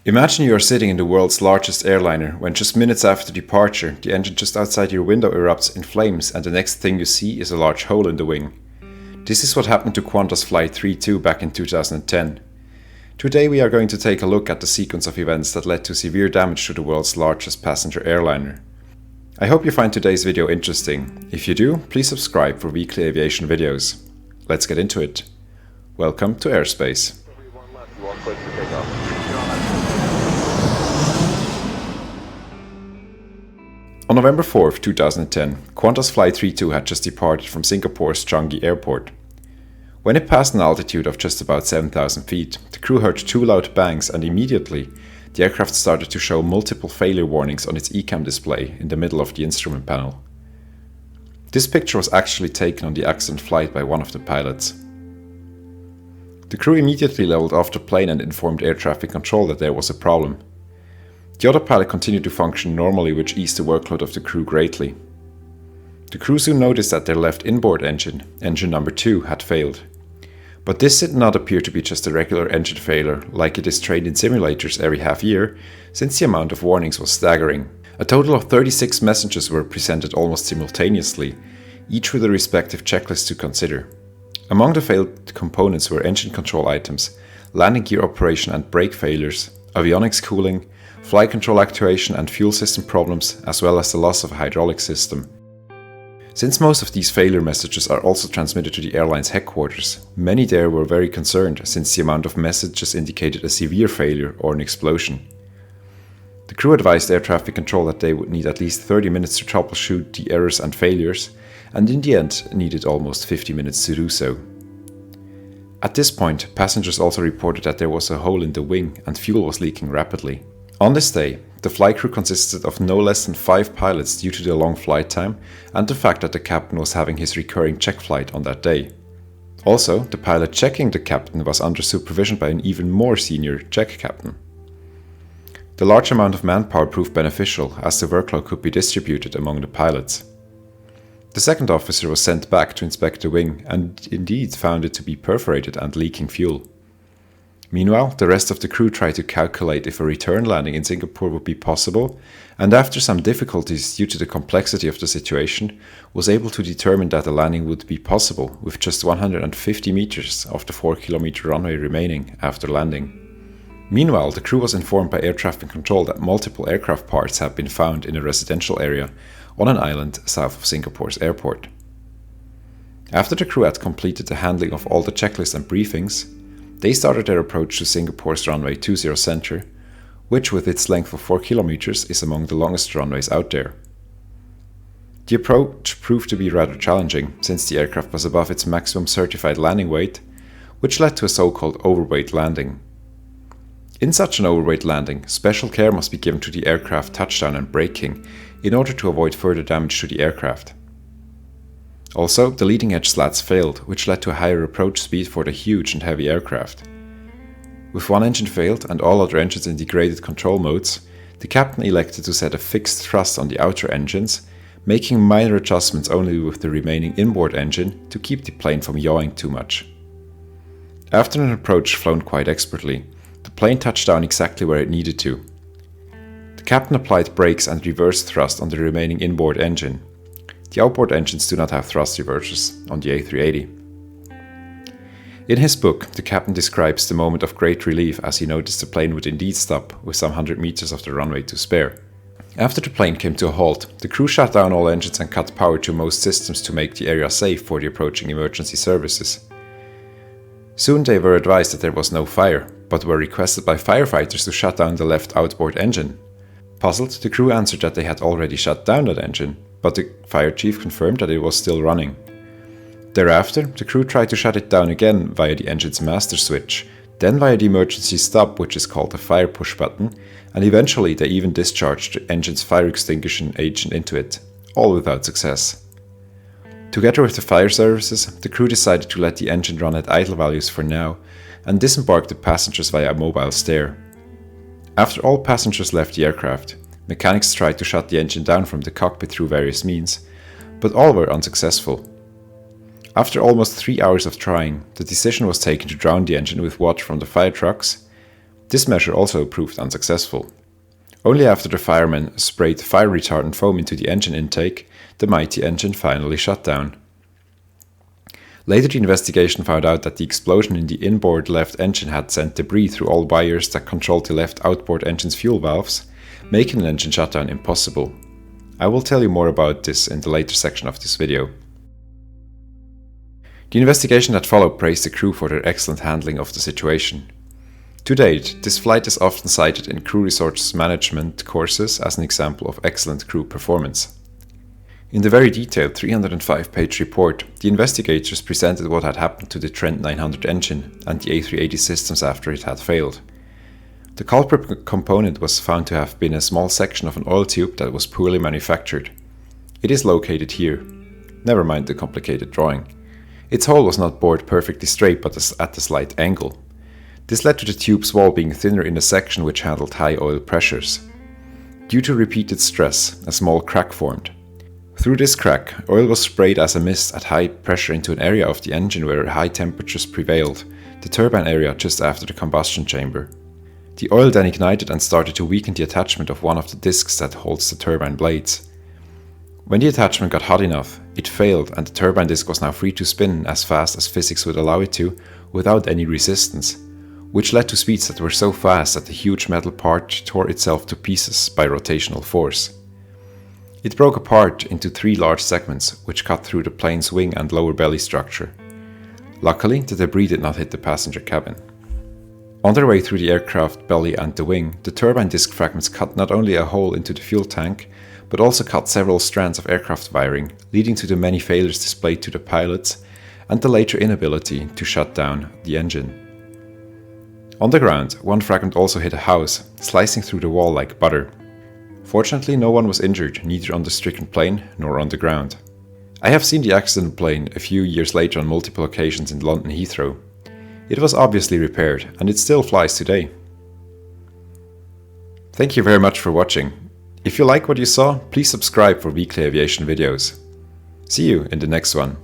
Imagine you are sitting in the world's largest airliner when just minutes after departure, the engine just outside your window erupts in flames and the next thing you see is a large hole in the wing. This is what happened to Qantas Flight 32 back in 2010. Today we are going to take a look at the sequence of events that led to severe damage to the world's largest passenger airliner. I hope you find today's video interesting. If you do, please subscribe for weekly aviation videos. Let's get into it. Welcome to Airspace. On November 4, 2010, Qantas Flight 32 had just departed from Singapore's Changi Airport. When it passed an altitude of just about 7,000 feet, the crew heard two loud bangs and immediately, the aircraft started to show multiple failure warnings on its ECAM display in the middle of the instrument panel. This picture was actually taken on the accident flight by one of the pilots. The crew immediately leveled off the plane and informed air traffic control that there was a problem. The other pilot continued to function normally, which eased the workload of the crew greatly. The crew soon noticed that their left inboard engine, engine number 2, had failed. But this did not appear to be just a regular engine failure like it is trained in simulators every half year, since the amount of warnings was staggering. A total of 36 messages were presented almost simultaneously, each with a respective checklist to consider. Among the failed components were engine control items, landing gear operation and brake failures, avionics cooling, flight control actuation and fuel system problems, as well as the loss of a hydraulic system. Since most of these failure messages are also transmitted to the airline's headquarters, many there were very concerned since the amount of messages indicated a severe failure or an explosion. The crew advised air traffic control that they would need at least 30 minutes to troubleshoot the errors and failures, and in the end needed almost 50 minutes to do so. At this point, passengers also reported that there was a hole in the wing and fuel was leaking rapidly. On this day, the flight crew consisted of no less than 5 pilots due to the long flight time and the fact that the captain was having his recurring check flight on that day. Also, the pilot checking the captain was under supervision by an even more senior check captain. The large amount of manpower proved beneficial as the workload could be distributed among the pilots. The second officer was sent back to inspect the wing and indeed found it to be perforated and leaking fuel. Meanwhile, the rest of the crew tried to calculate if a return landing in Singapore would be possible, and after some difficulties due to the complexity of the situation, was able to determine that a landing would be possible with just 150 meters of the 4-kilometer runway remaining after landing. Meanwhile, the crew was informed by air traffic control that multiple aircraft parts had been found in a residential area on an island south of Singapore's airport. After the crew had completed the handling of all the checklists and briefings, they started their approach to Singapore's runway 20 center, which with its length of 4 kilometers is among the longest runways out there. The approach proved to be rather challenging since the aircraft was above its maximum certified landing weight, which led to a so-called overweight landing. In such an overweight landing, special care must be given to the aircraft touchdown and braking in order to avoid further damage to the aircraft. Also, the leading edge slats failed, which led to a higher approach speed for the huge and heavy aircraft. With one engine failed and all other engines in degraded control modes, the captain elected to set a fixed thrust on the outer engines, making minor adjustments only with the remaining inboard engine to keep the plane from yawing too much. After an approach flown quite expertly, the plane touched down exactly where it needed to. The captain applied brakes and reverse thrust on the remaining inboard engine. The outboard engines do not have thrust reversers on the A380. In his book, the captain describes the moment of great relief as he noticed the plane would indeed stop with some 100 meters of the runway to spare. After the plane came to a halt, the crew shut down all engines and cut power to most systems to make the area safe for the approaching emergency services. Soon they were advised that there was no fire, but were requested by firefighters to shut down the left outboard engine. Puzzled, the crew answered that they had already shut down that engine, but the fire chief confirmed that it was still running. Thereafter, the crew tried to shut it down again via the engine's master switch, then via the emergency stop, which is called the fire push button, and eventually they even discharged the engine's fire extinguishing agent into it, all without success. Together with the fire services, the crew decided to let the engine run at idle values for now, and disembarked the passengers via a mobile stair. After all passengers left the aircraft, mechanics tried to shut the engine down from the cockpit through various means, but all were unsuccessful. After almost 3 hours of trying, the decision was taken to drown the engine with water from the fire trucks, This measure also proved unsuccessful. Only after the firemen sprayed fire retardant foam into the engine intake, the mighty engine finally shut down. Later, the investigation found out that the explosion in the inboard left engine had sent debris through all wires that controlled the left outboard engine's fuel valves, making an engine shutdown impossible. I will tell you more about this in the later section of this video. The investigation that followed praised the crew for their excellent handling of the situation. To date, this flight is often cited in crew resource management courses as an example of excellent crew performance. In the very detailed 305-page report, the investigators presented what had happened to the Trent 900 engine and the A380 systems after it had failed. The culprit component was found to have been a small section of an oil tube that was poorly manufactured. It is located here. Never mind the complicated drawing. Its hole was not bored perfectly straight but at a slight angle. This led to the tube's wall being thinner in a section which handled high oil pressures. Due to repeated stress, a small crack formed. Through this crack, oil was sprayed as a mist at high pressure into an area of the engine where high temperatures prevailed, the turbine area just after the combustion chamber. The oil then ignited and started to weaken the attachment of one of the discs that holds the turbine blades. When the attachment got hot enough, it failed and the turbine disc was now free to spin as fast as physics would allow it to, without any resistance, which led to speeds that were so fast that the huge metal part tore itself to pieces by rotational force. It broke apart into 3 large segments, which cut through the plane's wing and lower belly structure. Luckily, the debris did not hit the passenger cabin. On their way through the aircraft belly and the wing, the turbine disc fragments cut not only a hole into the fuel tank, but also cut several strands of aircraft wiring, leading to the many failures displayed to the pilots and the later inability to shut down the engine. On the ground, one fragment also hit a house, slicing through the wall like butter. Fortunately, no one was injured, neither on the stricken plane nor on the ground. I have seen the accident plane a few years later on multiple occasions in London Heathrow. It was obviously repaired, and it still flies today. Thank you very much for watching. If you like what you saw, please subscribe for weekly aviation videos. See you in the next one.